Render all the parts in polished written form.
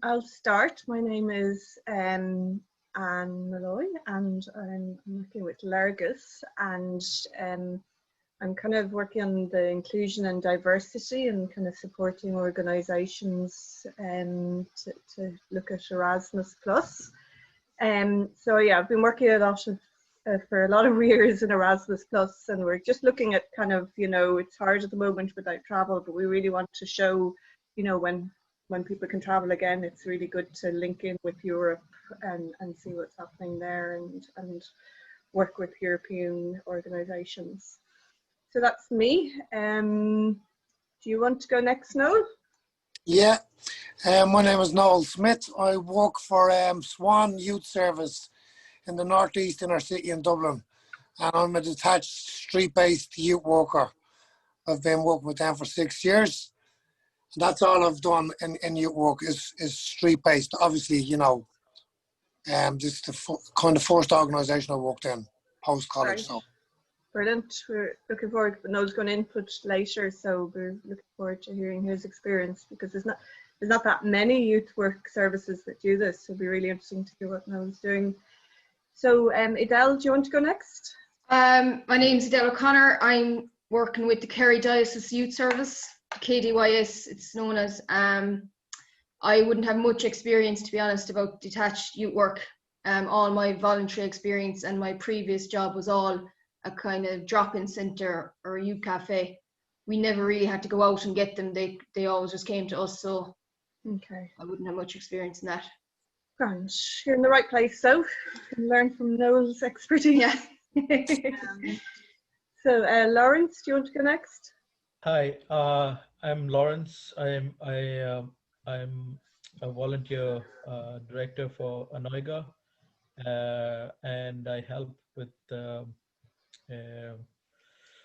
I'll start. My name is Anne Malloy, and I'm working with Largus, and I'm kind of working on the inclusion and diversity and kind of supporting organisations to look at Erasmus Plus. So yeah, I've been working a lot of for a lot of years in Erasmus Plus, and we're just looking at kind of, you know, it's hard at the moment without travel, but we really want to show, you know, when people can travel again, it's really good to link in with Europe and see what's happening there and work with European organisations. So that's me. Do you want to go next, Noel? Yeah, my name is Noel Smith. I work for Swan Youth Service in the northeast inner city in Dublin, and I'm a detached street-based youth worker. I've been working with them for 6 years. That's all I've done in youth work is street-based. Obviously, you know, this is the kind of first organisation I worked in post-college. Right. So. Brilliant. We're looking forward, but Noel's going to input later, so we're looking forward to hearing his experience, because there's not that many youth work services that do this, so it'll be really interesting to hear what Noel's doing. So Adele, do you want to go next? My name's Adele Connor. I'm working with the Kerry Diocese Youth Service, KDYS it's known as. I wouldn't have much experience, to be honest, about detached youth work. All my voluntary experience and my previous job was all a kind of drop-in centre or a youth cafe. We never really had to go out and get them. They always just came to us, so okay, I wouldn't have much experience in that. Grand. You're in the right place, so you can learn from Noel's expertise. Yeah. So Lawrence, do you want to go next? Hi, I'm Lawrence. I'm a volunteer director for Anoiga, and I help with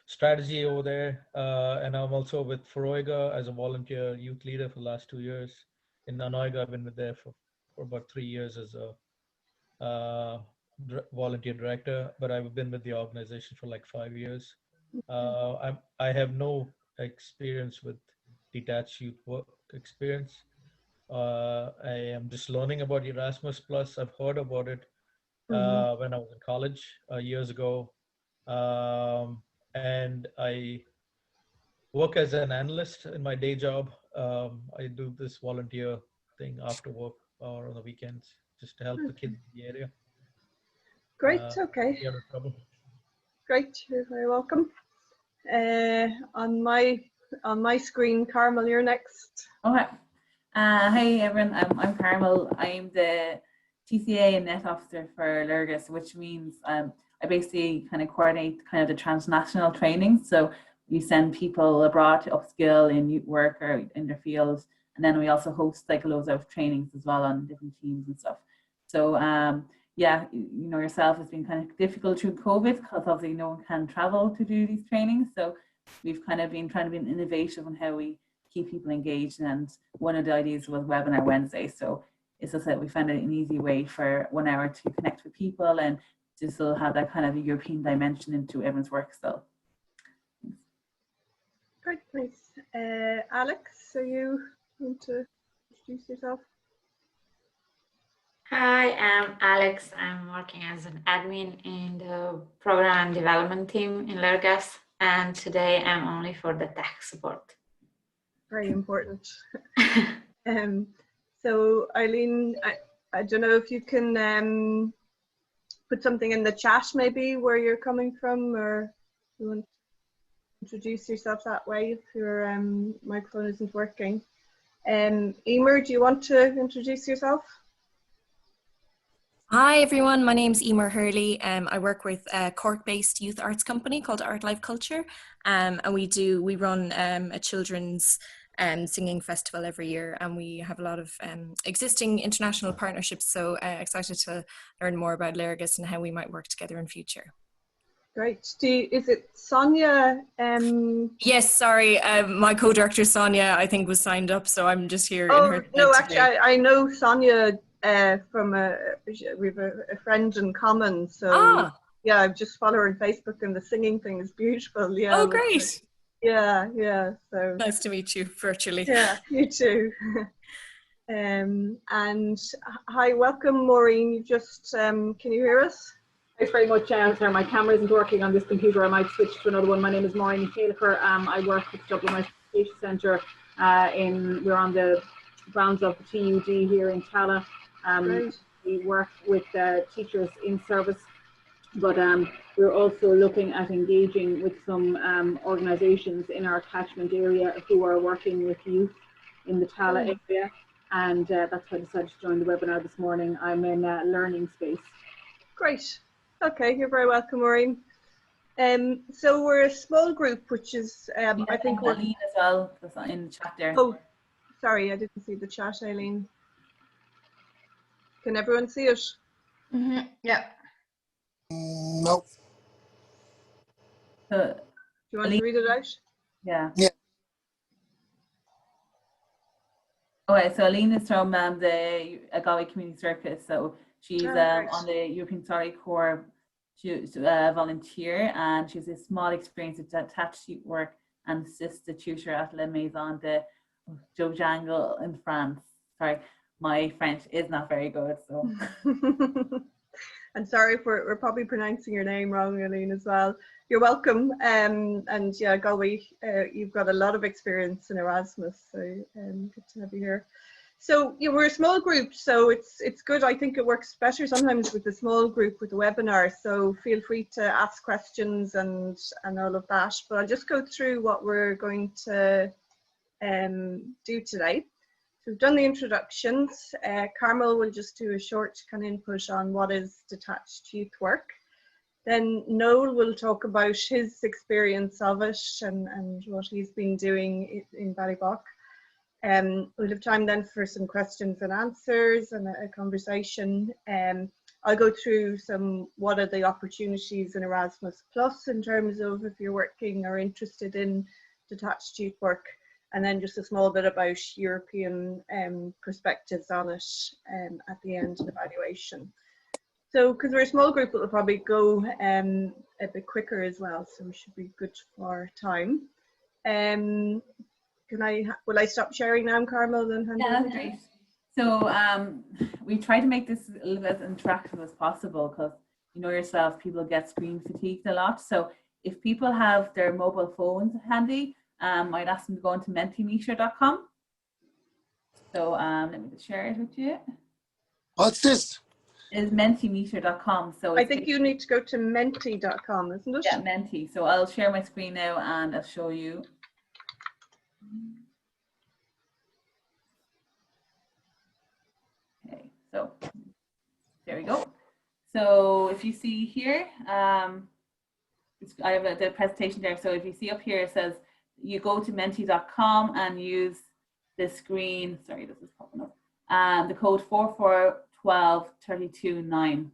strategy over there. And I'm also with Foroiga as a volunteer youth leader for the last 2 years. In Anoiga, I've been with there for about 3 years as a volunteer director, but I've been with the organization for like 5 years. I have no experience with detached youth work experience. I am just learning about Erasmus Plus. I've heard about it when I was in college years ago. And I work as an analyst in my day job. I do this volunteer thing after work or on the weekends just to help the kids in the area. Great, okay. Great, you're very welcome. On my screen, Carmel, you're next. Okay. Hey everyone, I'm Carmel. I'm the TCA and Net Officer for Lurgus, which means I basically kind of coordinate kind of the transnational training. So we send people abroad to upskill in youth work or in their fields, and then we also host like loads of trainings as well on different teams and stuff. So yeah, you know yourself, it's been kind of difficult through COVID because obviously no one can travel to do these trainings. So we've kind of been trying to be innovative on how we keep people engaged. And one of the ideas was Webinar Wednesday. So it's just that we found it an easy way for 1 hour to connect with people and to still have that kind of a European dimension into everyone's work still. Great, nice. Alex, so you want to introduce yourself? Hi, I'm Alex. I'm working as an admin in the program and development team in Lurgus, and today I'm only for the tech support. Very important. So Eileen, I don't know if you can put something in the chat maybe where you're coming from, or you want to introduce yourself that way if your microphone isn't working. Emer, do you want to introduce yourself? Hi everyone, my name's Emer Hurley. I work with a Cork-based youth arts company called Art Life Culture, and we run a children's singing festival every year, and we have a lot of existing international partnerships, so excited to learn more about Lurgus and how we might work together in future. Great. Is it Sonia? Yes, sorry, my co-director Sonia I think was signed up, so I'm just here in her. No, actually I know Sonia from we have a friend in common, so yeah, I just follow her on Facebook, and the singing thing is beautiful. Yeah. Oh, great. Yeah. So nice to meet you virtually. Yeah, you too. And hi, welcome, Maureen. You just can you hear us? Thanks very much. Sorry, my camera isn't working on this computer. I might switch to another one. My name is Maureen Taylor. I work with the Dublin Education Centre. We're on the grounds of the TUD here in Tala. We work with teachers in service, but we're also looking at engaging with some organisations in our catchment area who are working with youth in the Tala area. And that's why I decided to join the webinar this morning. I'm in learning space. Great. Okay, you're very welcome, Maureen. So we're a small group, which is, I think we're... Eileen as well, that's in the chat there. Oh, sorry, I didn't see the chat, Eileen. Can everyone see it? Mm-hmm. Yeah. No. Do you want to read it out? Yeah. Yeah. Okay, so Aline is from the Galway Community Circus. So she's on the European Sorry Corps. She's a volunteer, and she has a small experience of detached youth work and assists the tutor at La Maison de Jojangle in France. Sorry, my French is not very good. So. And sorry if we're probably pronouncing your name wrong, Aline, as well. You're welcome. And yeah, Galway, you've got a lot of experience in Erasmus, so good to have you here. So yeah, we're a small group, so it's good. I think it works better sometimes with a small group with a webinar. So feel free to ask questions and all of that. But I'll just go through what we're going to do today. So we've done the introductions. Carmel will just do a short kind of input on what is detached youth work. Then Noel will talk about his experience of it and what he's been doing in Ballybock. We'll have time then for some questions and answers and a conversation. I'll go through what are the opportunities in Erasmus Plus in terms of if you're working or interested in detached youth work, and then just a small bit about European perspectives on it at the end of the evaluation. So, because we're a small group, it'll probably go a bit quicker as well, so we should be good for time. Will I stop sharing now, Carmel? Then yeah, that's great. So we try to make this a little bit interactive as possible, because you know yourself, people get screen fatigued a lot. So if people have their mobile phones handy, I'd ask them to go into mentimeter.com. So let me just share it with you. What's this? It's mentimeter.com. So I think you need to go to menti.com, isn't it? Yeah, Menti. So I'll share my screen now and I'll show you. Okay, so there we go. So if you see here, I have the presentation there. So if you see up here, it says you go to menti.com and use the screen. Sorry, this is popping up. The code 4412329.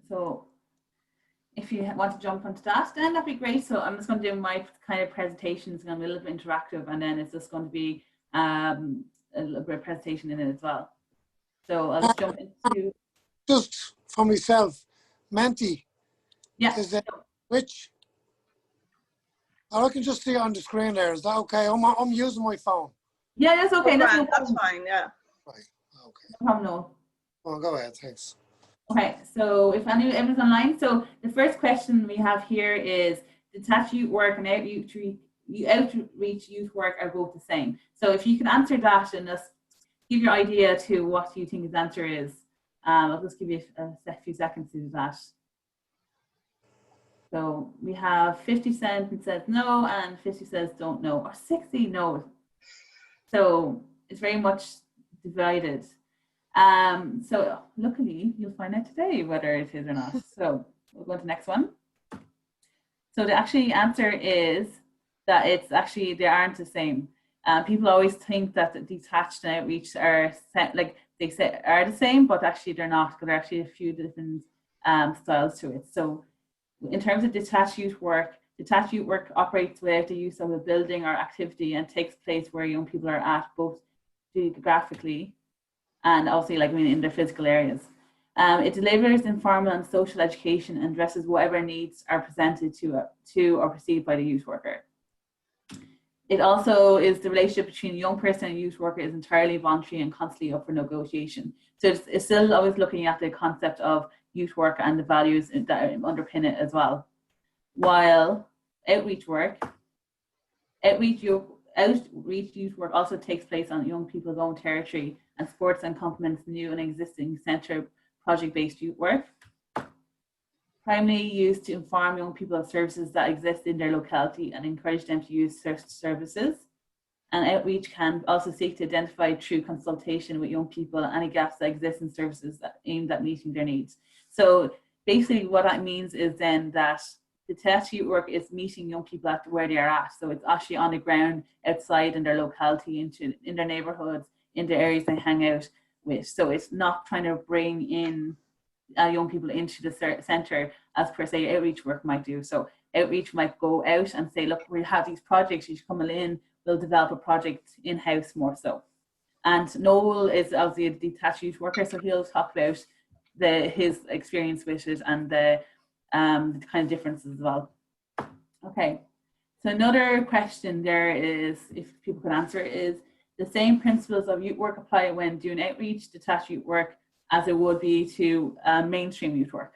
So if you want to jump onto that, then that'd be great. So I'm just going to do my kind of presentations, and I'm a little bit interactive, and then it's just going to be a little bit of presentation in it as well. So I'll just jump into... Just for myself, Menti. Yeah. Is that which? I can just see it on the screen there. Is that okay? I'm using my phone. Yeah, that's okay. That's fine, yeah. Right, okay. No problem, no. Well, go ahead, thanks. Okay, so if everyone's online, so the first question we have here is, detached youth work and outreach youth work are both the same. So if you can answer that and just give your idea to what you think his answer is. I'll just give you a few seconds to do that. So we have 50% says no, and 50 says don't know, or 60 no. So it's very much divided. So luckily you'll find out today whether it is or not. So we'll go to the next one. So the actually answer is that it's actually, they aren't the same. People always think that the detached and outreach are like they say are the same, but actually they're not, because there are actually a few different styles to it. So in terms of detached youth work operates with the use of a building or activity and takes place where young people are at, both geographically and also in their physical areas. It delivers informal and social education and addresses whatever needs are presented to or perceived by the youth worker. It also is the relationship between a young person and a youth worker is entirely voluntary and constantly up for negotiation. So it's still always looking at the concept of youth work and the values that underpin it as well. While outreach youth work also takes place on young people's own territory and supports and complements new and existing centre project-based youth work. Primarily used to inform young people of services that exist in their locality and encourage them to use services. And outreach can also seek to identify through consultation with young people any gaps that exist in services that aimed at meeting their needs. So basically what that means is then that detached youth work is meeting young people at where they are at. So it's actually on the ground outside in their locality, in their neighborhoods, in the areas they hang out with. So it's not trying to bring in young people into the centre as per se outreach work might do. So outreach might go out and say, look, we have these projects, you should come in, we'll develop a project in-house more so. And Noel is obviously a detached youth worker, so he'll talk about his experience with it and the kind of differences as well. Okay, so another question there is, if people could answer, is the same principles of youth work apply when doing outreach, detached youth work, as it would be to mainstream youth work?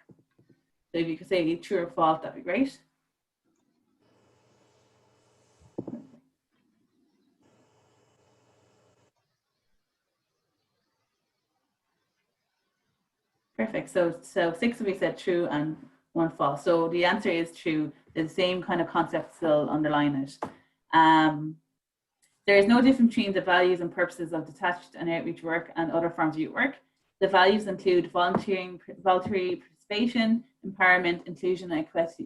So if you could say true or false, that'd be great. Perfect. So 6 of you said true and 1 false. So the answer is true. The same kind of concept still underline it. There is no difference between the values and purposes of detached and outreach work and other forms of youth work. The values include voluntary participation, empowerment, inclusion,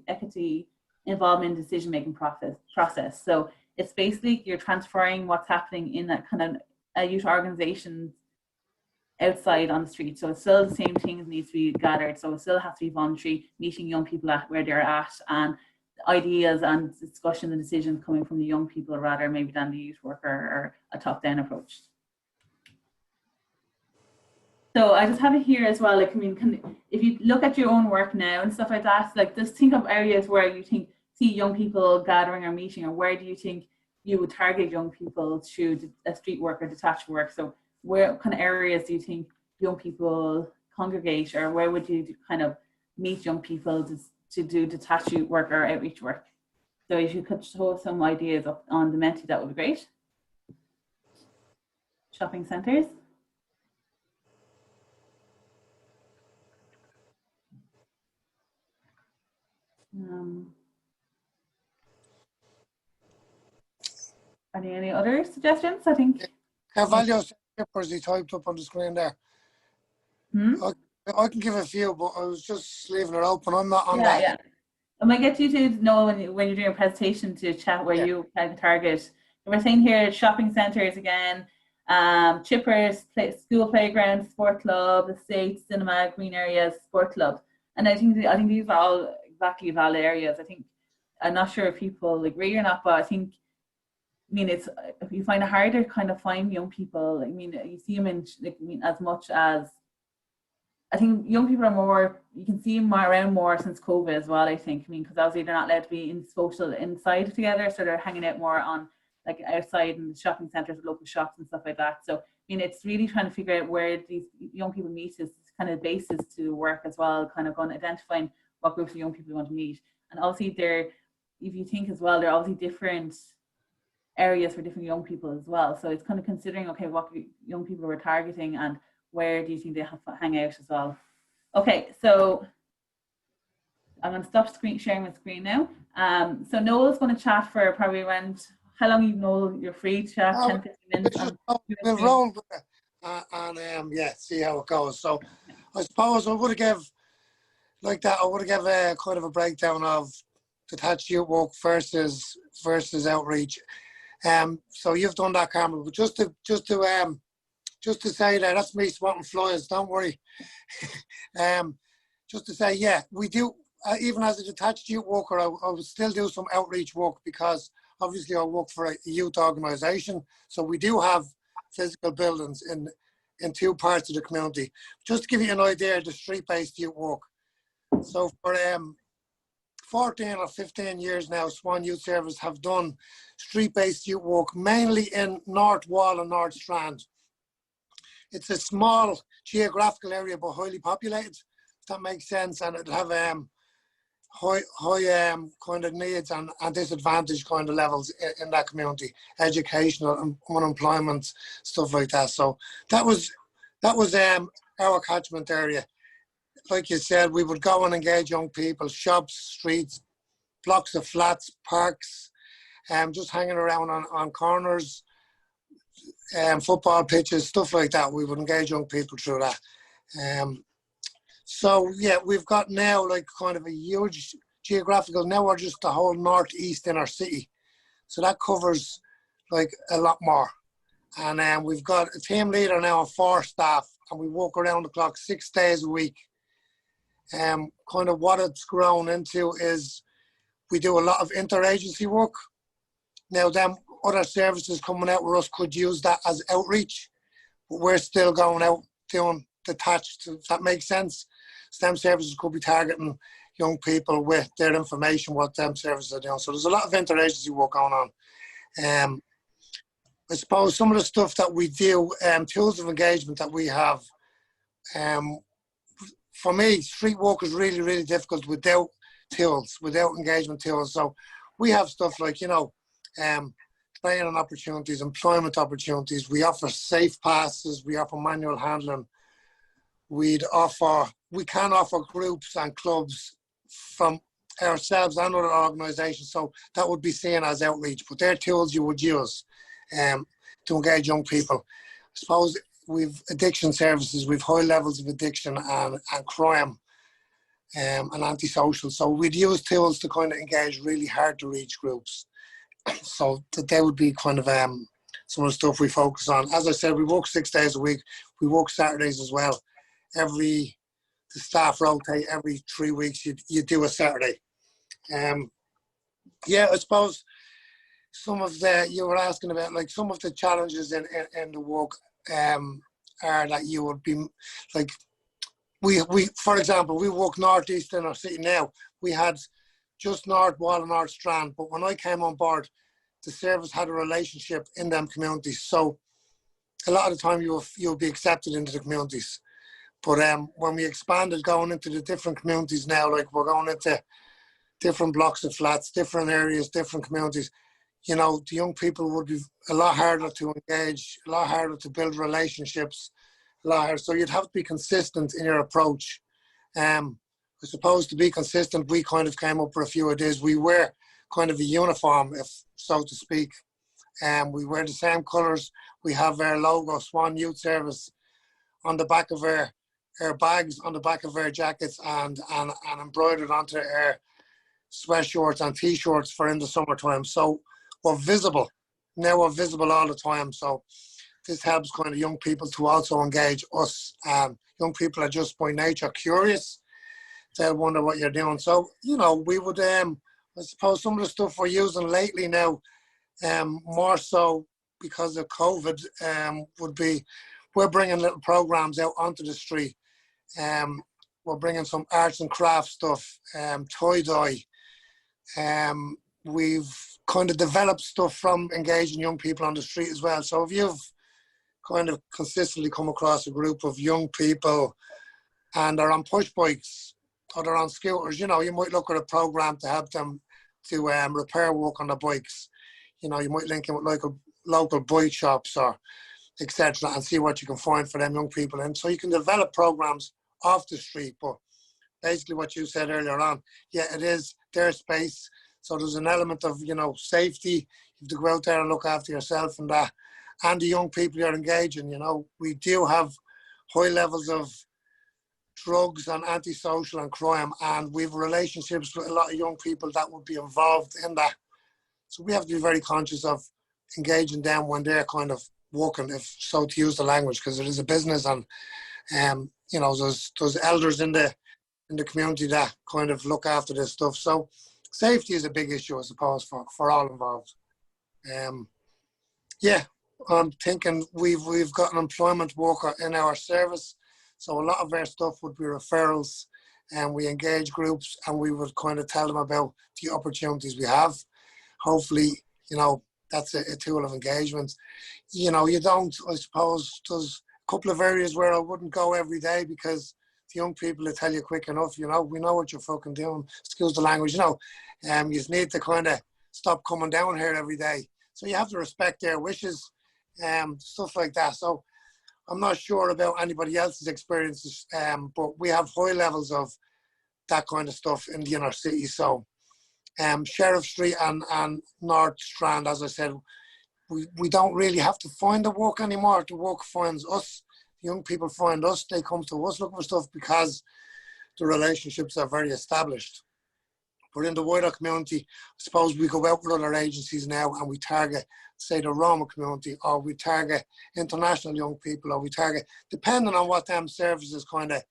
equity, involvement in decision-making process. So it's basically you're transferring what's happening in that kind of a youth organization outside on the street. So it's still the same things need to be gathered. So it still has to be voluntary, meeting young people at where they're at, and ideas and discussion and decisions coming from the young people rather maybe than the youth worker or a top-down approach. So I just have it here as well. Like, I mean, if you look at your own work now and stuff like that, like just think of areas where you see young people gathering or meeting, or where do you think you would target young people through a street work or detached work? So where kind of areas do you think young people congregate, or where would you kind of meet young people to do detached youth work or outreach work? So if you could show some ideas up on the Menti, that would be great. Shopping centres. Are there any other suggestions? I think Carvalho papers he typed up on the screen there. I can give a few, but I was just leaving it open. I'm not on that. Yeah. I might get you to know when you're doing a presentation to chat where you can target. We're saying here shopping centres again, chippers, school playgrounds, sport club, estates, cinema, green areas, sport club. And I think these are all exactly valid areas. I'm not sure if people agree or not, but I mean, it's, if you find it harder to kind of find young people, I mean, you see them in, like, I mean, as much as, I think young people are more, you can see them around more since COVID as well, I think. I mean, because obviously they're not allowed to be in social inside together, so they're hanging out more on, like, outside in the shopping centres, local shops and stuff like that. So, I mean, it's really trying to figure out where these young people meet is kind of basis to work as well, kind of going identifying what groups of young people you want to meet. And obviously if you think as well, there are obviously different areas for different young people as well. So it's kind of considering, okay, what young people we're targeting and where do you think they have to hang out as well. Okay, so I'm going to stop sharing my screen now. So Noel's going to chat for probably around, how long, Noel, you're free to chat? 10, 15 minutes. We'll roll with it and see how it goes. So I suppose I would have given a kind of a breakdown of detached youth work versus outreach. So you've done that, Carmel, but just to say that's me swatting flies, don't worry. Just to say, yeah, we do, even as a detached youth worker, I would still do some outreach work, because obviously I work for a youth organisation. So we do have physical buildings in two parts of the community. Just to give you an idea of the street-based youth work. So for 14 or 15 years now, Swan Youth Service have done street-based youth work, mainly in North Wall and North Strand. It's a small geographical area, but highly populated, if that makes sense, and it'll have high kind of needs and disadvantaged kind of levels in that community, educational and unemployment, stuff like that. So that was our catchment area. Like you said, we would go and engage young people, shops, streets, blocks of flats, parks, just hanging around on corners, football pitches, stuff like that. We would engage young people through that. So yeah, we've got now like kind of a huge geographical, now we're just the whole northeast in our city. So that covers like a lot more. And we've got a team leader now and 4 staff, and we walk around the clock 6 days a week. Kind of what it's grown into is we do a lot of interagency work. Now them other services coming out with us could use that as outreach, but we're still going out doing detached, if that makes sense. STEM services could be targeting young people with their information, what STEM services are doing. So there's a lot of interagency work going on. I suppose some of the stuff that we do, tools of engagement that we have, for me, street work is really, really difficult without tools, without engagement tools. So we have stuff like, training opportunities, employment opportunities. We offer safe passes. We offer manual handling. We can offer groups and clubs from ourselves and other organisations. So that would be seen as outreach, but they're tools you would use to engage young people. I suppose we've addiction services, we've high levels of addiction and crime and antisocial. So we'd use tools to kind of engage really hard to reach groups. So that would be kind of some of the stuff we focus on. As I said, we work 6 days a week. We work Saturdays as well. The staff rotate every 3 weeks. You do a Saturday. Yeah, I suppose some of you were asking about like some of the challenges in the work are that you would be like, we for example, we work northeast in our city now. We had just North Wall and North Strand, but when I came on board, the service had a relationship in them communities. So a lot of the time you'll be accepted into the communities. But when we expanded going into the different communities now, like we're going into different blocks of flats, different areas, different communities, the young people would be a lot harder to engage, a lot harder to build relationships, a lot harder. So you'd have to be consistent in your approach. I suppose to be consistent, we kind of came up with a few ideas. We wear kind of a uniform, if so to speak. We wear the same colours. We have our logo, Swan Youth Service, on the back of our bags, on the back of our jackets, and embroidered onto our sweatshirts and t-shirts for in the summertime. So we're visible. Now we're visible all the time. So this helps kind of young people to also engage us. Young people are just by nature curious. They'll wonder what you're doing. So, we would, I suppose some of the stuff we're using lately now, more so because of COVID, would be, we're bringing little programs out onto the street. We're bringing some arts and crafts stuff, tie-dye. We've kind of developed stuff from engaging young people on the street as well. So if you've kind of consistently come across a group of young people and they're on push bikes or they're on scooters, you might look at a program to help them to repair work on the bikes. You might link in with like local bike shops or etc. and see what you can find for them young people. And so you can develop programs off the street. But basically what you said earlier on, yeah, it is their space. So there's an element of, safety. You have to go out there and look after yourself and that. And the young people you're engaging, we do have high levels of drugs and antisocial and crime, and we have relationships with a lot of young people that would be involved in that. So we have to be very conscious of engaging them when they're kind of working, if so to use the language, because it is a business, and there's elders in the community that kind of look after this stuff. So safety is a big issue, I suppose, for all involved. Yeah, I'm thinking we've got an employment worker in our service, so a lot of our stuff would be referrals, and we engage groups and we would kind of tell them about the opportunities we have. Hopefully, that's a tool of engagement. You don't, I suppose, there's a couple of areas where I wouldn't go every day because the young people will tell you quick enough, we know what you're fucking doing, excuse the language, you just need to kind of stop coming down here every day. So you have to respect their wishes, stuff like that. So I'm not sure about anybody else's experiences, but we have high levels of that kind of stuff in the inner city. So Sheriff Street and North Strand, as I said, we don't really have to find the work anymore. The work finds us. Young people find us. They come to us looking for stuff because the relationships are very established. But in the wider community, I suppose we go out with other agencies now and we target, say, the Roma community, or we target international young people, or we target, depending on what them services kind of,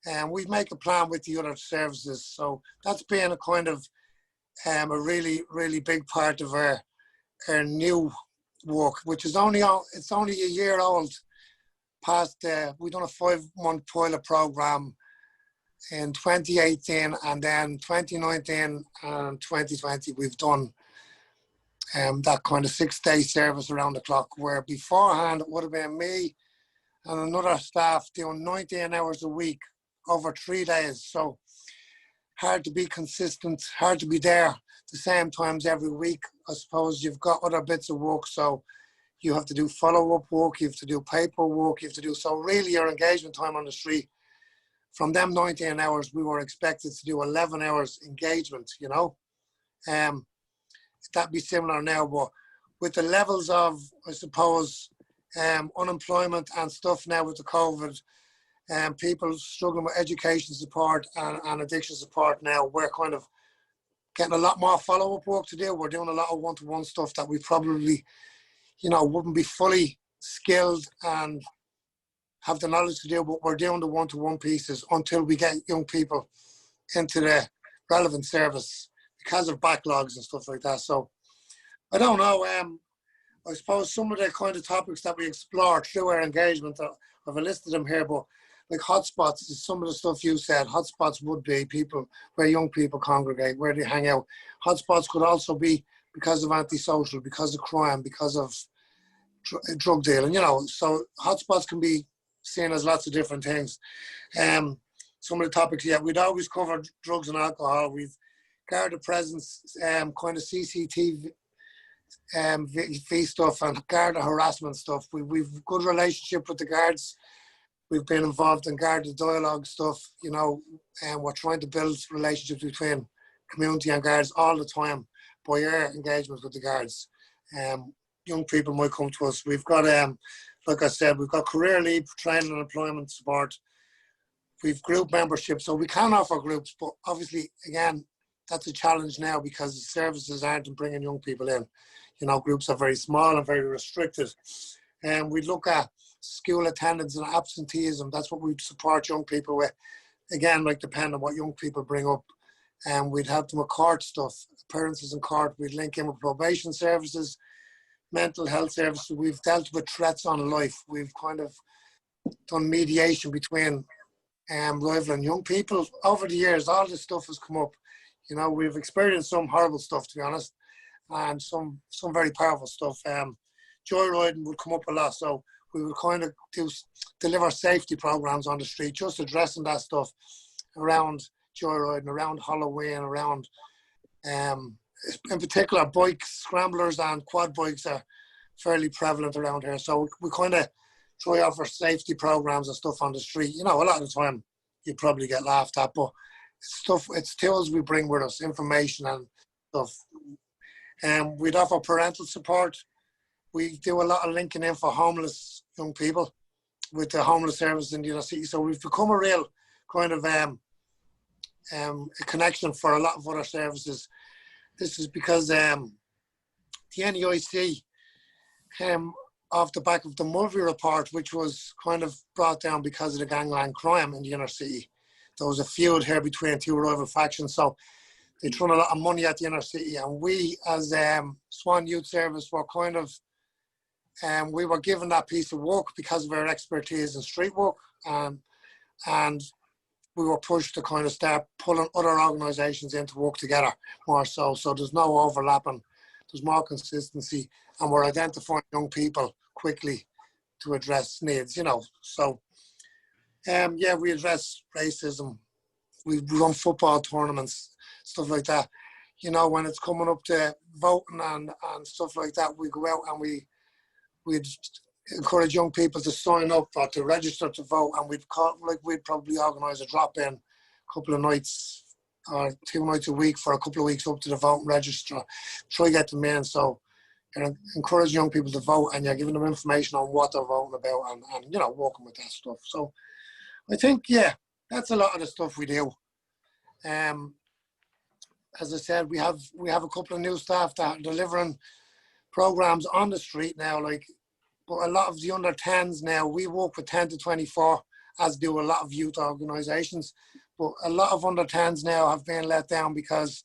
and we make a plan with the other services. So that's been a kind of a really, really big part of our new work, which is only a year old. We've done a 5-month pilot program in 2018, and then 2019 and 2020 we've done that kind of 6-day service around the clock, where beforehand it would have been me and another staff doing 19 hours a week over 3 days. So hard to be consistent, hard to be there the same times every week. I suppose you've got other bits of work, so you have to do follow-up work, you have to do paperwork, you have to do, so really your engagement time on the street, from them 19 hours, we were expected to do 11 hours engagement, that'd be similar now, but with the levels of, I suppose, unemployment and stuff now with the COVID, people struggling with education support and addiction support now, we're kind of getting a lot more follow-up work to do. We're doing a lot of one-to-one stuff that we probably, wouldn't be fully skilled and have the knowledge to do, but we're doing the one-to-one pieces until we get young people into the relevant service because of backlogs and stuff like that. So I don't know. I suppose some of the kind of topics that we explore through our engagement, I've listed them here, but like hotspots is some of the stuff you said. Hotspots would be people where young people congregate, where they hang out. Hotspots could also be because of antisocial, because of crime, because of drug dealing, so hotspots can be seen as lots of different things. Some of the topics, we'd always cover drugs and alcohol. We've guarded presence, kind of CCTV stuff, and guard harassment stuff. We've good relationship with the guards. We've been involved in guarded dialogue stuff, and we're trying to build relationships between community and guards all the time by our engagement with the guards. Young people might come to us. We've got, like I said, we've got career leave, training and employment support. We've group membership, so we can offer groups, but obviously, again, that's a challenge now because the services aren't bringing young people in. Groups are very small and very restricted. And we look at school attendance and absenteeism. That's what we support young people with. Again, depending on what young people bring up. And we'd help them with court stuff, appearances in court. We'd link in with probation services, mental health services. We've dealt with threats on life. We've kind of done mediation between rival and young people. Over the years, all this stuff has come up. We've experienced some horrible stuff, to be honest, and some very powerful stuff. Joyriding would come up a lot, so we would kind of deliver safety programs on the street, just addressing that stuff around joyriding, around Halloween, around, in particular, bike scramblers and quad bikes are fairly prevalent around here. So we kind of try offer safety programs and stuff on the street. A lot of the time you probably get laughed at, but it's tools we bring with us, information and stuff. We'd offer parental support. We do a lot of linking in for homeless young people with the homeless service in the inner city. So we've become a real kind of a connection for a lot of other services. This is because the NEIC came off the back of the Mulvey report, which was kind of brought down because of the gangland crime in the inner city. There was a feud here between two rival factions, so they threw a lot of money at the inner city. And we, as Swan Youth Service, were kind of we were given that piece of work because of our expertise in street work, and we were pushed to kind of start pulling other organisations in to work together more so. So there's no overlapping, there's more consistency, and we're identifying young people quickly to address needs, you know. So, yeah, we address racism. We run football tournaments, stuff like that. You know, when it's coming up to voting and stuff like that, we go out and we'd encourage young people to sign up or to register to vote, and we'd probably organise a drop-in a couple of nights or 2 nights a week for a couple of weeks up to the vote and register, try to get them in. So you're encouraging young people to vote, and you're giving them information on what they're voting about, and you know, working with that stuff. So I think, yeah, that's a lot of the stuff we do. As I said, we have a couple of new staff that are delivering programs on the street now, like, but a lot of the under 10s now, we work with 10 to 24, as do a lot of youth organisations. But a lot of under 10s now have been let down because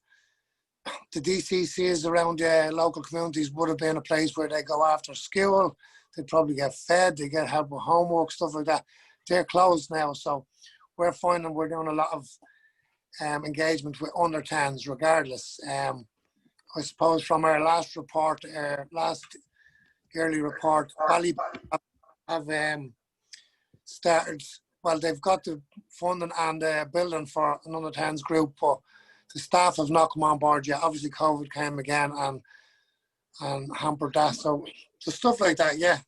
the DCCs around the local communities would have been a place where they go after school. They'd probably get fed, they get help with homework, stuff like that. They're closed now. So we're finding we're doing a lot of engagement with under 10s regardless. I suppose from our last report, our last yearly report, Bally have started, well, they've got the funding and building for an under 10s group, but the staff have not come on board yet. Obviously COVID came again and hampered that. So stuff like that, yeah.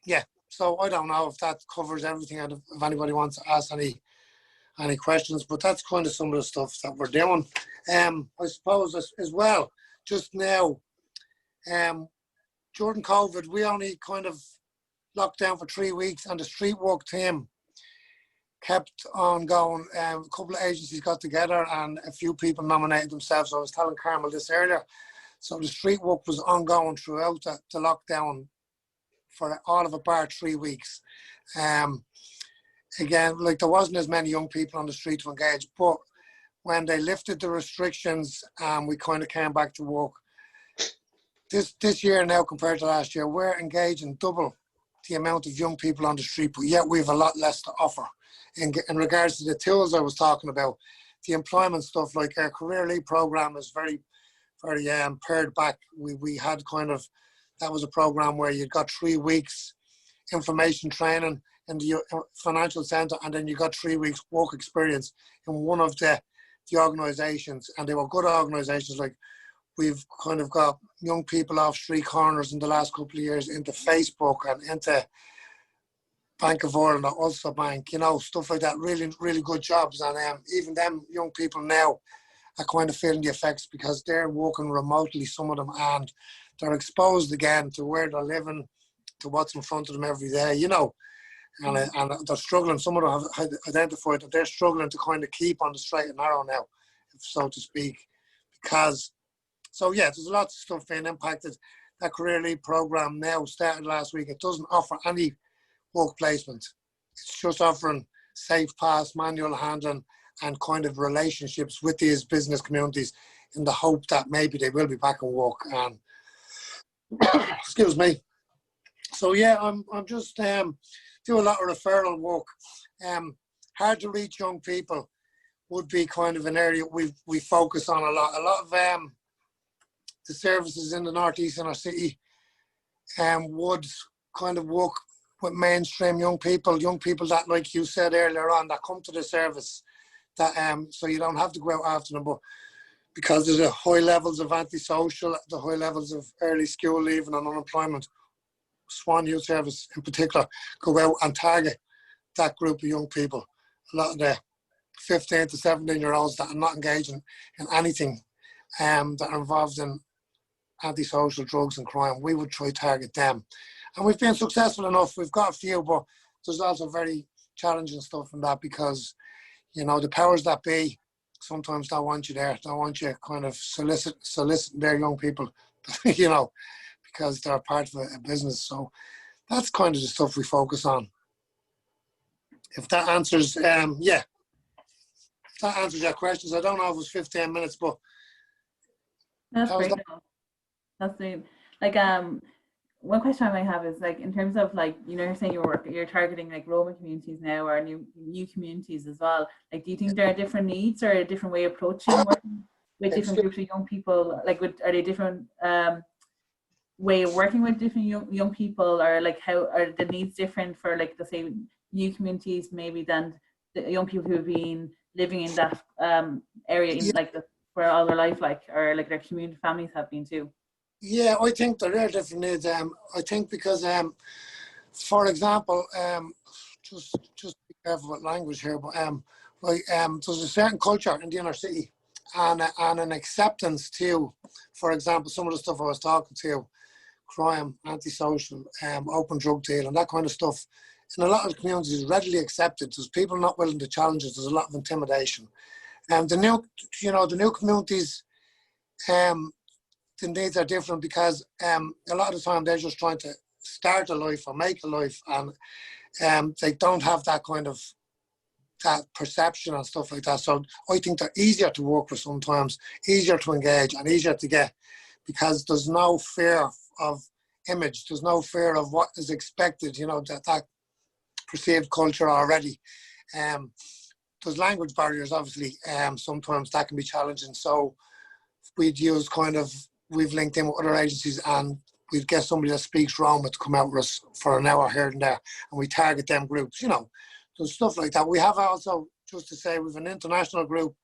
Yeah, so I don't know if that covers everything, and if anybody wants to ask any questions, but that's kind of some of the stuff that we're doing. I suppose as well, just now, during COVID, we only kind of locked down for 3 weeks, and the street work team kept on going. A couple of agencies got together and a few people nominated themselves. I was telling Carmel this earlier. So the street work was ongoing throughout the lockdown for all of it bar 3 weeks. Again, like, there wasn't as many young people on the street to engage, but when they lifted the restrictions and we kind of came back to work, this year now compared to last year, we're engaging double the amount of young people on the street, but yet we have a lot less to offer. In regards to the tools I was talking about, the employment stuff, like our Career Lead program is very, very pared back. We had kind of, that was a program where you got 3 weeks information training in the financial centre, and then you got 3 weeks work experience in one of the organisations, and they were good organisations. Like, we've kind of got young people off street corners in the last couple of years into Facebook and into Bank of Ireland or Ulster Bank, you know, stuff like that. Really, really good jobs. And even them young people now are kind of feeling the effects because they're working remotely, some of them, and they're exposed again to where they're living, to what's in front of them every day, you know. And they're struggling. Some of them have identified that they're struggling to kind of keep on the straight and narrow now, so to speak, because, so yeah, there's a lot of stuff being impacted. That Career Lead program now started last week. It doesn't offer any work placement. It's just offering safe pass, manual handling, and kind of relationships with these business communities in the hope that maybe they will be back in work. And excuse me. So yeah, I'm just do a lot of referral work. Hard to reach young people would be kind of an area we focus on a lot. A lot of the services in the northeast in our city would kind of work with mainstream young people that, like you said earlier on, that come to the service, that so you don't have to go out after them, but because there's the high levels of antisocial, the high levels of early school leaving and unemployment, Swan Youth Service in particular go out and target that group of young people. A lot of the 15 to 17-year-olds that are not engaging in anything that are involved in antisocial drugs and crime, we would try to target them. And we've been successful enough. We've got a few, but there's also very challenging stuff in that because, you know, the powers that be sometimes don't want you there. Don't want you kind of solicit their young people, you know, because they're part of a business. So that's kind of the stuff we focus on. If that answers, yeah, if that answers your questions. I don't know if it was 15 minutes, but that's great. That's great. Like, one question I might have is like in terms of like, you know, you're saying you're targeting like Roma communities now or new communities as well. Like, do you think there are different needs or a different way of approaching working with different groups of young people? Like, are they different way of working with different young people, or like how are the needs different for like, let's say, new communities maybe than the young people who have been living in that area in like for all their life, like, or like their community families have been too? Yeah, I think there are different needs. I think because, for example, just be careful with language here, but there's a certain culture in the inner city and an acceptance to, for example, some of the stuff I was talking to, crime, antisocial, open drug deal, and that kind of stuff. In a lot of the communities, is readily accepted. There's people not willing to challenge it. There's a lot of intimidation. The new communities, the needs are different because a lot of the time they're just trying to start a life or make a life, and they don't have that kind of that perception and stuff like that. So I think they're easier to work with sometimes, easier to engage and easier to get, because there's no fear of image, there's no fear of what is expected, you know, that perceived culture already. There's language barriers, obviously, sometimes that can be challenging. So we've linked in with other agencies and we'd get somebody that speaks Roma to come out with us for an hour here and there, and we target them groups, you know. There's stuff like that. We have also, just to say, we've an international group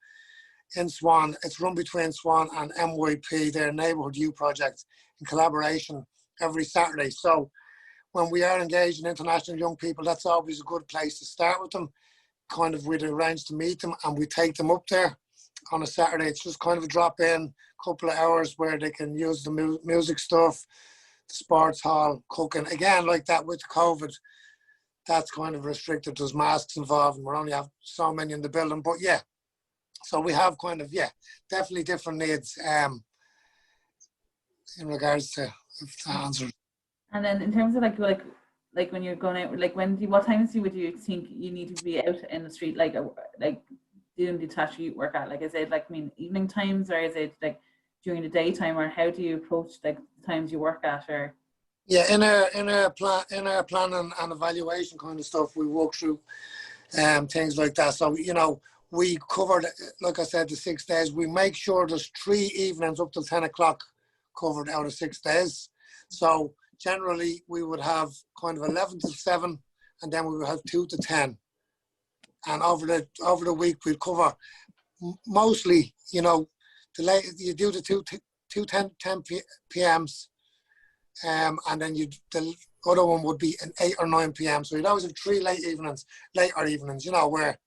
in Swan. It's run between Swan and MYP, their Neighbourhood Youth Project, in collaboration every Saturday. So when we are engaging international young people, that's always a good place to start with them. Kind of, we'd arrange to meet them and we take them up there on a Saturday. It's just kind of a drop-in, couple of hours where they can use the music stuff, the sports hall, cooking. Again, like that with COVID, that's kind of restricted. There's masks involved and we only have so many in the building. But yeah, so we have kind of, definitely different needs in regards to the answer. And then in terms of like when you're going out, like what times would you think you need to be out in the street, like doing detached youth work at? Like, is it like, evening times, or is it like during the daytime, or how do you approach like the times you work at? Or in our planning and evaluation kind of stuff, we walk through things like that. So, you know, we covered, like I said, the 6 days. We make sure there's 3 evenings up till 10 o'clock covered out of 6 days. So generally we would have kind of 11 to 7, and then we would have 2 to 10. And over the week we'd cover mostly, you know, you do the 10 p.m.s, and then the other one would be an 8 or 9 p.m. So you'd always have 3 later evenings, you know, where,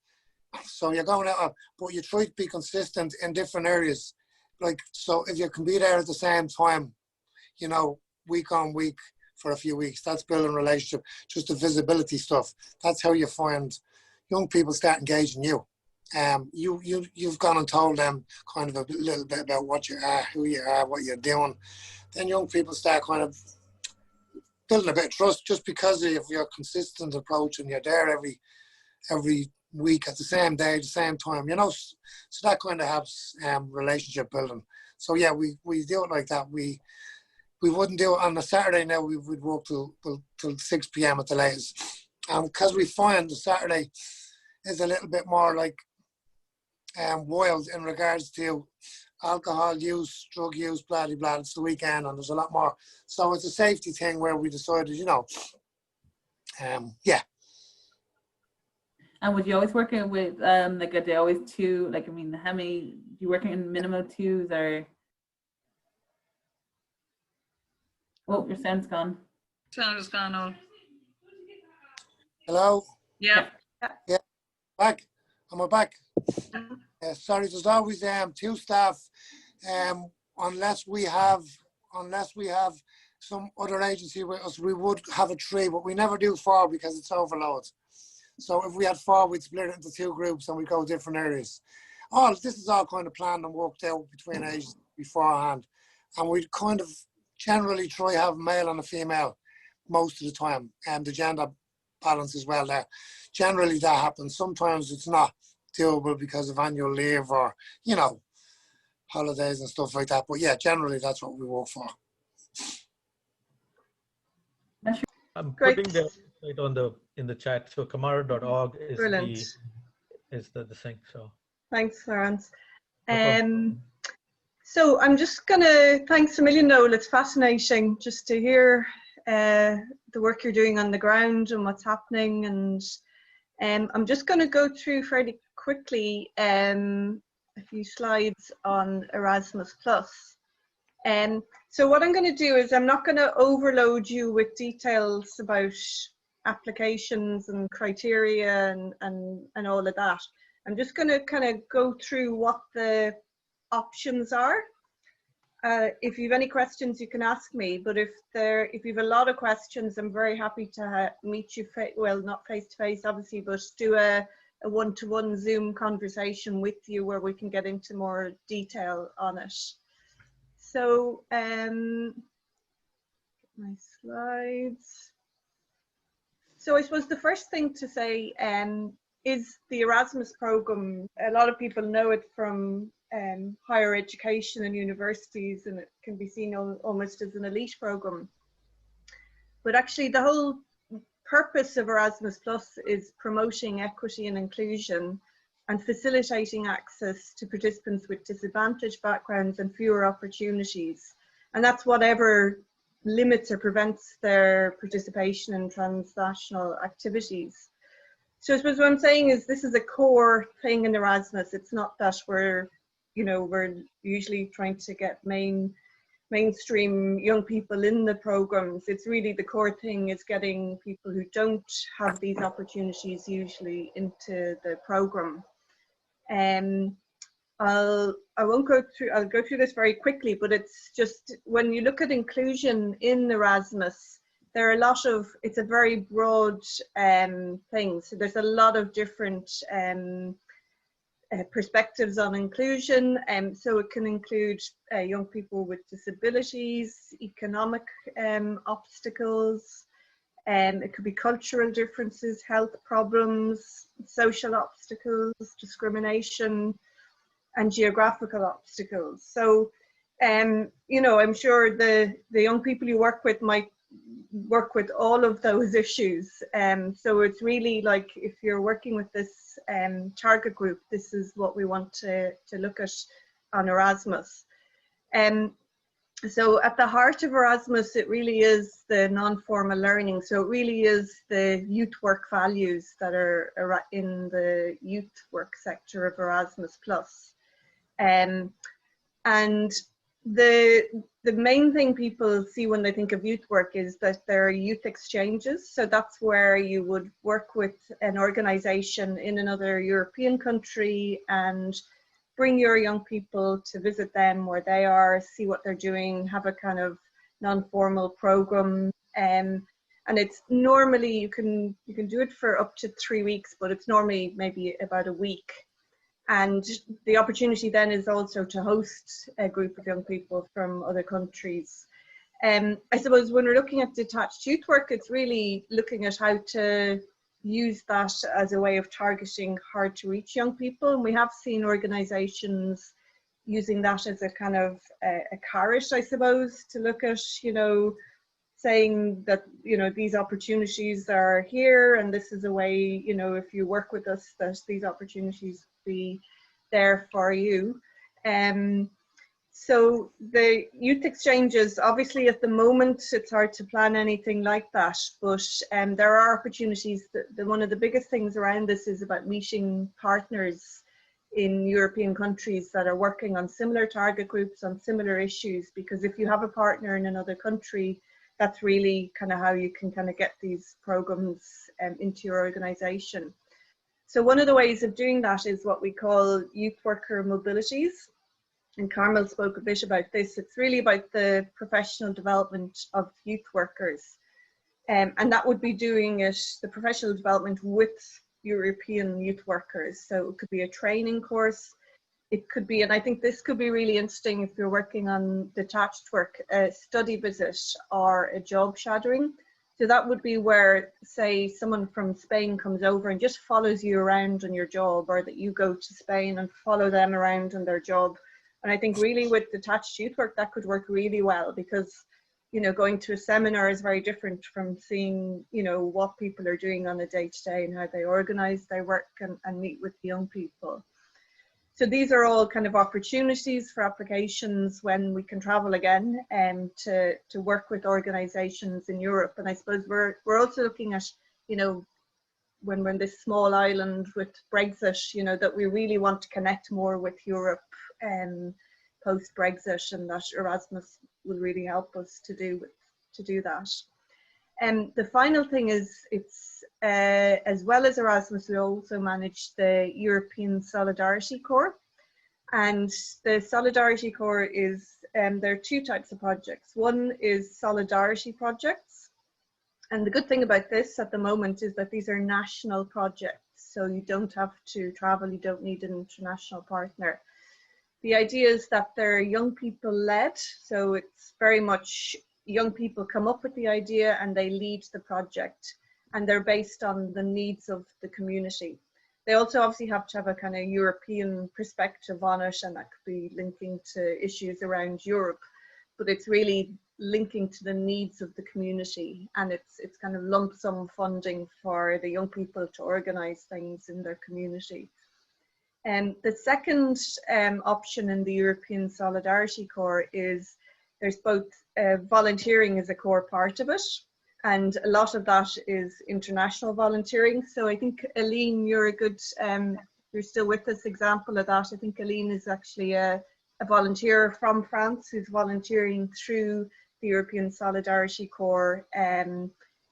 so you're going out, but you try to be consistent in different areas. Like, so if you can be there at the same time, you know, week on week for a few weeks, that's building relationship, just the visibility stuff. That's how you find young people start engaging you. You've gone and told them kind of a little bit about what you are, who you are, what you're doing. Then young people start kind of building a bit of trust just because of your consistent approach, and you're there every week at the same day, the same time, you know. So that kind of helps relationship building. So yeah, we do it like that. We wouldn't do it on a Saturday now. We would work till 6 p.m. at the latest. Because we find the Saturday is a little bit more like wild in regards to alcohol use, drug use, blah, blah, blah. It's the weekend and there's a lot more. So it's a safety thing where we decided, you know, yeah. And would you always work with, like, are they always 2, like, how many, you working in minimum 2s, or? Oh, your sound's gone. Sound is gone on. Hello? Yeah. Yeah, back. Am I back? Sorry, there's always 2 staff, unless we have some other agency with us. We would have a 3, but we never do 4 because it's overload. So if we had 4, we'd split it into 2 groups and we go different areas. This is all kind of planned and worked out between agencies beforehand, and we kind of generally try to have a male and a female most of the time, and the gender balance as well there. Generally that happens. Sometimes it's not doable because of annual leave or, you know, holidays and stuff like that. But yeah, generally that's what we work for. I'm Great. putting the website in the chat. So kamara.org is Brilliant. the thing. So Thanks, Florence. no problem. So I'm just gonna, thanks a million, Noel. It's fascinating just to hear the work you're doing on the ground and what's happening. And I'm just gonna go through fairly quickly a few slides on Erasmus+. So what I'm gonna do is I'm not gonna overload you with details about applications and criteria and all of that. I'm just gonna kind of go through what the options are. If you have any questions, you can ask me, but if you have a lot of questions, I'm very happy to meet you, well, not face to face obviously, but do a one-to-one Zoom conversation with you where we can get into more detail on it. So my slides. So I suppose the first thing to say is the Erasmus program. A lot of people know it from higher education and universities, and it can be seen almost as an elite program. But actually the whole purpose of Erasmus Plus is promoting equity and inclusion and facilitating access to participants with disadvantaged backgrounds and fewer opportunities. And that's whatever limits or prevents their participation in transnational activities. So I suppose what I'm saying is this is a core thing in Erasmus. It's not that we're usually trying to get mainstream young people in the programs. It's really the core thing is getting people who don't have these opportunities usually into the program. I'll go through this very quickly, but it's just when you look at inclusion in Erasmus, there are a lot of, it's a very broad thing. So there's a lot of different perspectives on inclusion, so it can include young people with disabilities, economic obstacles, it could be cultural differences, health problems, social obstacles, discrimination, and geographical obstacles. So, you know, I'm sure the young people you work with might work with all of those issues. So it's really like if you're working with this target group, this is what we want to look at on Erasmus. So at the heart of Erasmus, it really is the non-formal learning. So it really is the youth work values that are in the youth work sector of Erasmus+. And the main thing people see when they think of youth work is that there are youth exchanges. So that's where you would work with an organization in another European country and bring your young people to visit them where they are, see what they're doing, have a kind of non-formal program. And it's normally, you can do it for up to 3 weeks, but it's normally maybe about a week. And the opportunity then is also to host a group of young people from other countries. I suppose when we're looking at detached youth work, it's really looking at how to use that as a way of targeting hard to reach young people. And we have seen organizations using that as a kind of a carrot, I suppose, to look at, you know, saying that, you know, these opportunities are here and this is a way, you know, if you work with us, that these opportunities be there for you. So the youth exchanges, obviously at the moment it's hard to plan anything like that, but there are opportunities. One of the biggest things around this is about meeting partners in European countries that are working on similar target groups, on similar issues, because if you have a partner in another country, that's really kind of how you can kind of get these programs into your organization. So one of the ways of doing that is what we call youth worker mobilities. And Carmel spoke a bit about this. It's really about the professional development of youth workers. And that would be doing it, the professional development with European youth workers. So it could be a training course. It could be, and I think this could be really interesting if you're working on detached work, a study visit or a job shadowing. So that would be where, say, someone from Spain comes over and just follows you around on your job, or that you go to Spain and follow them around on their job. And I think really with detached youth work, that could work really well because, you know, going to a seminar is very different from seeing, you know, what people are doing on a day-to-day and how they organize their work and meet with young people. So these are all kind of opportunities for applications when we can travel again and to work with organizations in Europe. And I suppose we're also looking at, you know, when we're in this small island with Brexit, you know, that we really want to connect more with Europe post-Brexit, and that Erasmus will really help us to do that. And the final thing is, it's as well as Erasmus, we also manage the European Solidarity Corps. And the Solidarity Corps is, there are two types of projects. One is solidarity projects. And the good thing about this at the moment is that these are national projects. So you don't have to travel, you don't need an international partner. The idea is that they're young people led. So it's very much young people come up with the idea and they lead the project, and they're based on the needs of the community. They also obviously have to have a kind of European perspective on it, and that could be linking to issues around Europe, but it's really linking to the needs of the community, and it's kind of lump sum funding for the young people to organize things in their community. The second option in the European Solidarity Corps is there's both volunteering as a core part of it, and a lot of that is international volunteering. So I think, Aline, you're a good, you're still with us, example of that. I think Aline is actually a volunteer from France who's volunteering through the European Solidarity Corps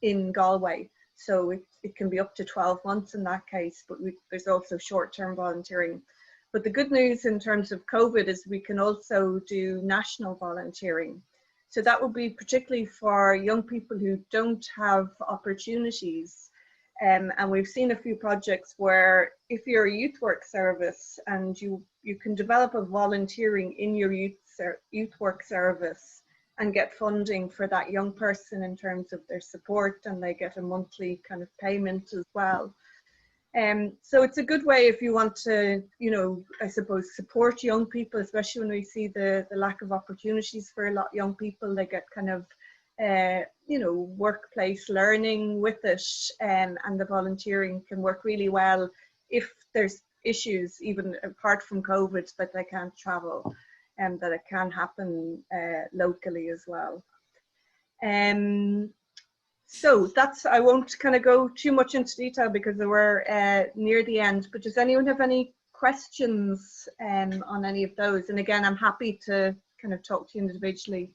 in Galway. So it can be up to 12 months in that case, but there's also short-term volunteering. But the good news in terms of COVID is we can also do national volunteering. So that would be particularly for young people who don't have opportunities. And we've seen a few projects where if you're a youth work service and you can develop a volunteering in your youth work service and get funding for that young person in terms of their support, and they get a monthly kind of payment as well. So it's a good way if you want to, you know, I suppose support young people, especially when we see the lack of opportunities for a lot of young people. They get kind of, you know, workplace learning with it, and the volunteering can work really well if there's issues, even apart from COVID, that they can't travel, and that it can happen locally as well. So that's, I won't kind of go too much into detail because we're near the end, but does anyone have any questions on any of those? And again, I'm happy to kind of talk to you individually.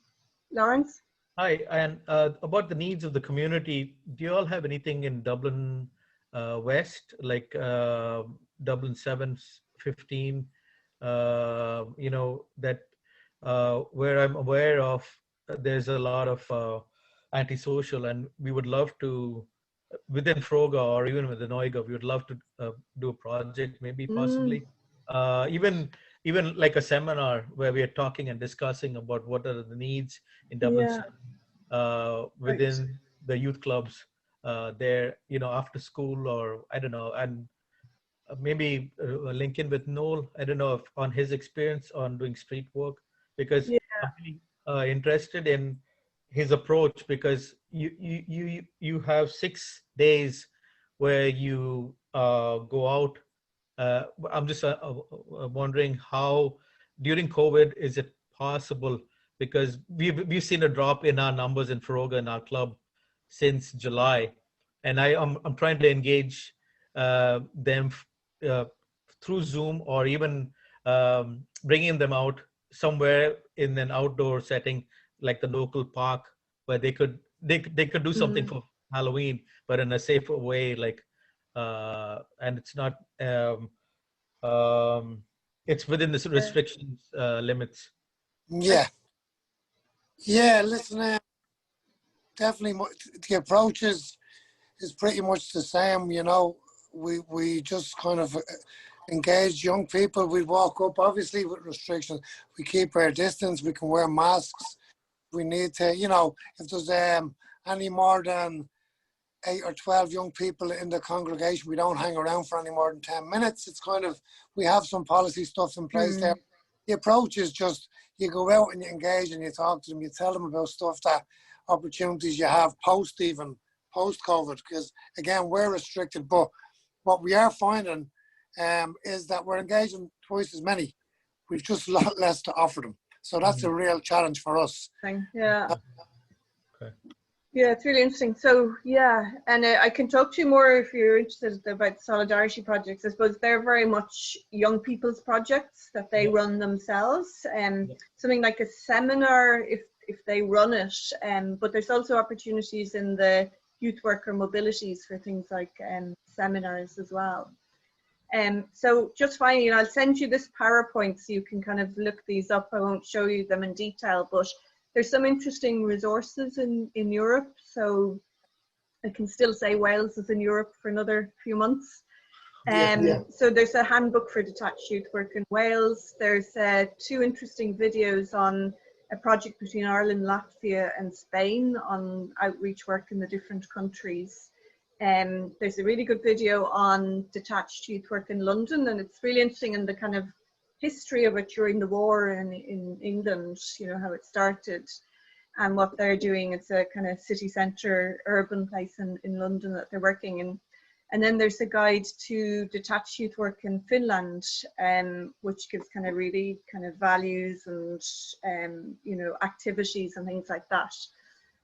Lawrence? Hi, and about the needs of the community, do you all have anything in Dublin West, like Dublin 715, you know, that where I'm aware of, there's a lot of antisocial, and we would love to, within Froga or even within Oiga, we would love to do a project, maybe possibly, even like a seminar where we are talking and discussing about what are the needs in Dublin within the youth clubs there, you know, after school, or I don't know, and maybe link in with Noel, I don't know, if on his experience on doing street work, because I'm really interested in his approach, because you have 6 days where you go out. I'm just wondering how during COVID is it possible, because we've seen a drop in our numbers in Feroga in our club since July, and I'm trying to engage them through Zoom, or even bringing them out somewhere in an outdoor setting like the local park, where they could do something for Halloween, but in a safer way, like and it's not it's within the restrictions limits. Listen, definitely the approach is pretty much the same. You know, we just kind of engage young people. We walk up, obviously with restrictions, we keep our distance, we can wear masks. We need to, you know, if there's any more than 8 or 12 young people in the congregation, we don't hang around for any more than 10 minutes. It's kind of, we have some policy stuff in place there. the approach is just you go out and you engage and you talk to them, you tell them about stuff, that opportunities you have post-COVID, because again, we're restricted, but what we are finding is that we're engaging twice as many. We've just a lot less to offer them. So that's a real challenge for us. Yeah. Okay. Yeah, it's really interesting. So yeah, and I can talk to you more if you're interested about solidarity projects. I suppose they're very much young people's projects that they run themselves. Something like a seminar, if they run it. But there's also opportunities in the youth worker mobilities for things like seminars as well. So just finally, I'll send you this PowerPoint so you can kind of look these up. I won't show you them in detail, but there's some interesting resources in Europe. So I can still say Wales is in Europe for another few months. So there's a handbook for detached youth work in Wales. There's 2 interesting videos on a project between Ireland, Latvia and Spain on outreach work in the different countries. There's a really good video on detached youth work in London, and it's really interesting in the kind of history of it during the war in England, you know, how it started and what they're doing. It's a kind of city centre urban place in London that they're working in. And then there's a guide to detached youth work in Finland, which gives kind of really kind of values and, you know, activities and things like that.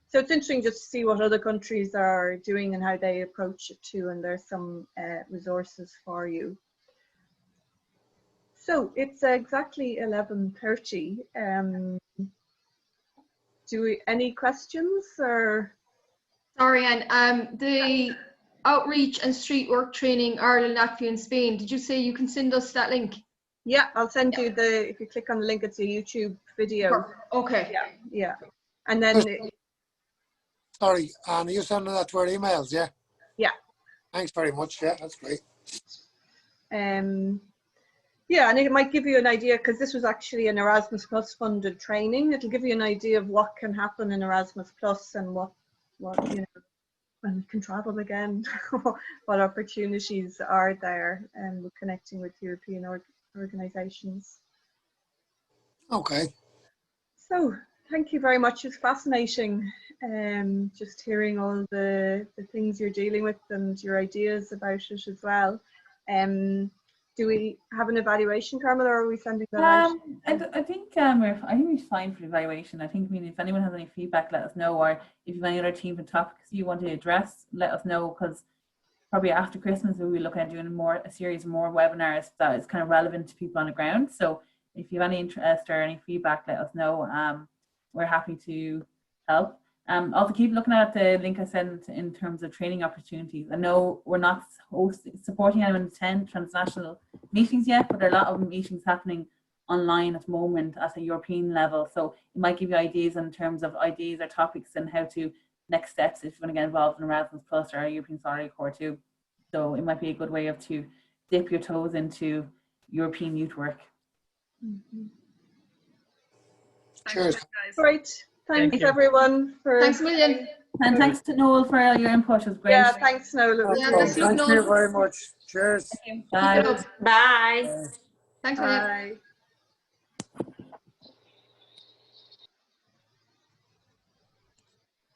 So it's interesting just to see what other countries are doing and how they approach it too. And there's some resources for you. So it's exactly 11:30. Any questions or? Sorry, Anne, the outreach and street work training Ireland, Latvia and Spain, did you say you can send us that link? Yeah, I'll send you if you click on the link, it's a YouTube video. Okay. Yeah. And then. Sorry, Anne, are you sending that to our emails, yeah? Yeah. Thanks very much, yeah, that's great. Yeah, and it might give you an idea, because this was actually an Erasmus Plus funded training. It'll give you an idea of what can happen in Erasmus Plus and what you know, when we can travel again, what opportunities are there, and connecting with European organisations. Okay. So thank you very much. It's fascinating, just hearing all the things you're dealing with and your ideas about it as well. Do we have an evaluation, Carmel, or are we sending that out? I think we're fine for the evaluation. I think, if anyone has any feedback, let us know, or if you have any other team and topics you want to address, let us know, because probably after Christmas we'll be looking at doing a series of more webinars that is kind of relevant to people on the ground. So if you have any interest or any feedback, let us know. We're happy to help. Also keep looking at the link I sent in terms of training opportunities. I know we're not supporting anyone to attend transnational meetings yet, but there are a lot of meetings happening online at the moment at the European level. So it might give you ideas in terms of ideas or topics and how to next steps if you want to get involved in Erasmus Plus or European Solidarity Corps too. So it might be a good way to dip your toes into European youth work. Cheers. Great. Thanks everyone for. Thanks a million. And thanks to Noel for your input. It was great. Yeah, thanks Noel. Thank you very much. Cheers. Bye. Bye. Thanks a million. Bye.